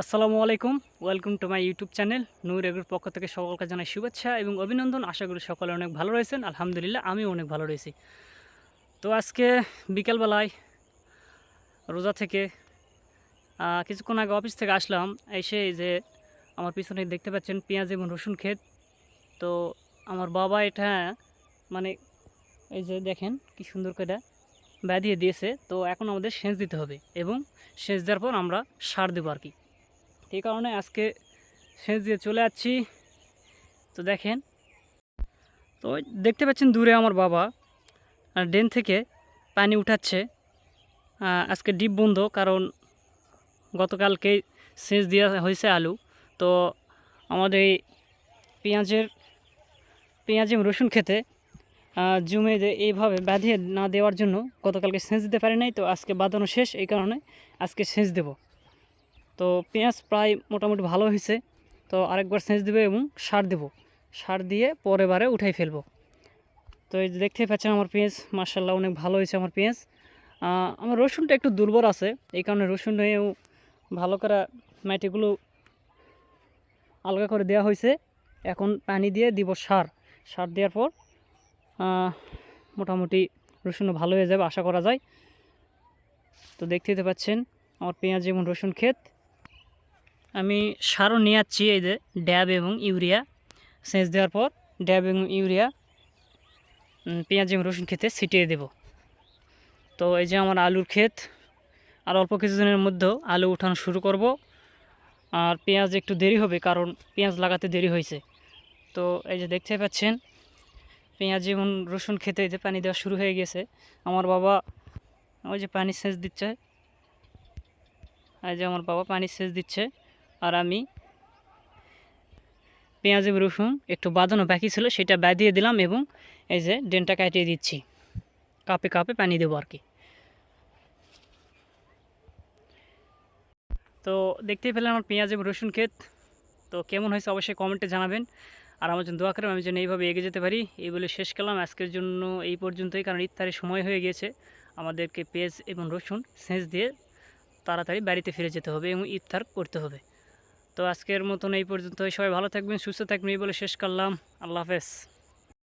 আসসালামু আলাইকুম। Welcome to my YouTube channel. Noor এগ্রোর পক্ষ থেকে সকলকে জানাই শুভেচ্ছা এবং অভিনন্দন। আশা করি সকলে অনেক ভালো রয়েছেন। আলহামদুলিল্লাহ আমিও অনেক ভালো রয়েছি। তো আজকে বিকেলবেলায় রোজা থেকে কিছুক্ষণ আগে অফিস থেকে আসলাম। এসে এই যে আমার পিছনে দেখতে পাচ্ছেন পেঁয়াজ এবং রসুন ক্ষেত। তো আমার বাবা এটা মানে এই যে দেখেন কি সুন্দর করে বাঁধিয়ে দিয়েছে। তো এখন আমাদের সেচ দিতে হবে এবং সেচ দেওয়ার পর আমরা সার দেবো আর কি। এই কারণে আজকে সেচ দিয়ে চলে যাচ্ছি। তো দেখেন, তো দেখতে পাচ্ছেন দূরে আমার বাবা ড্রেন থেকে পানি উঠাচ্ছে। আজকে ডিপ বন্ধ, কারণ গতকালকেই সেচ দেওয়া হয়েছে আলু। তো আমাদের এই পেঁয়াজের পেঁয়াজ এবং রসুন খেতে জমে এইভাবে বাঁধিয়ে না দেওয়ার জন্য গতকালকে সেচ দিতে পারি নাই। তো আজকে বাঁধানো শেষ, এই কারণে আজকে সেচ দেব। তো পেঁয়াজ প্রায় মোটামুটি ভালো হয়েছে। তো আরেকবার সেচ দেবো এবং সার দেব। সার দিয়ে পরের বারে উঠাই ফেলবো। তো এই যে দেখতেই পাচ্ছেন আমার পেঁয়াজ মাশাআল্লাহ অনেক ভালো হয়েছে আমার পেঁয়াজ। আমার রসুনটা একটু দুর্বল আছে, এই কারণে রসুনেও ভালো করে মাটিগুলো আলগা করে দেওয়া হয়েছে। এখন পানি দিয়ে দিব সার। সার দেওয়ার পর মোটামুটি রসুনও ভালো হয়ে যাবে আশা করা যায়। তো দেখতেই পাচ্ছেন আমার পেঁয়াজ এবং রসুন ক্ষেত। আমি সারও নিয়ে যাচ্ছি, এই যে ড্যাব এবং ইউরিয়া সেচ দেওয়ার পর ড্যাব এবং ইউরিয়া পেঁয়াজ এবং রসুন খেতে ছিটিয়ে দেব। তো এই যে আমার আলুর ক্ষেত, আর অল্প কিছুদিনের মধ্যেও আলু উঠানো শুরু করব। আর পেঁয়াজ একটু দেরি হবে, কারণ পেঁয়াজ লাগাতে দেরি হয়েছে। তো এই যে দেখতে পাচ্ছেন পেঁয়াজ এবং রসুন খেতে যে পানি দেওয়া শুরু হয়ে গেছে। আমার বাবা ওই যে পানি সেচ দিচ্ছে, এই যে আমার বাবা পানি সেচ দিচ্ছে। আর আমি পেঁয়াজ এবং রসুন একটু বাঁধানো বাকি ছিল, সেটা বাঁধিয়ে দিলাম এবং এই যে ড্রেনটা কাটিয়ে দিচ্ছি। কাপে কাপে পানি দেবো আর কি। তো দেখতেই পেলেন আমার পেঁয়াজ এবং রসুন ক্ষেত। তো কেমন হয়েছে অবশ্যই কমেন্টে জানাবেন। আর আমার জন্য দোয়া করবেন, আমি যেন এইভাবে এগিয়ে যেতে পারি। এই বলে শেষ করলাম আজকের জন্য এই পর্যন্তই, কারণ ইফতারের সময় হয়ে গিয়েছে। আমাদেরকে পেঁয়াজ এবং রসুন সেচ দিয়ে তাড়াতাড়ি বাড়িতে ফিরে যেতে হবে এবং ইফতার করতে হবে। তো আজকের মতন এই পর্যন্তই। সবাই ভালো থাকবেন, সুস্থ থাকবেন, এই বলে শেষ করলাম। আল্লাহ হাফেজ।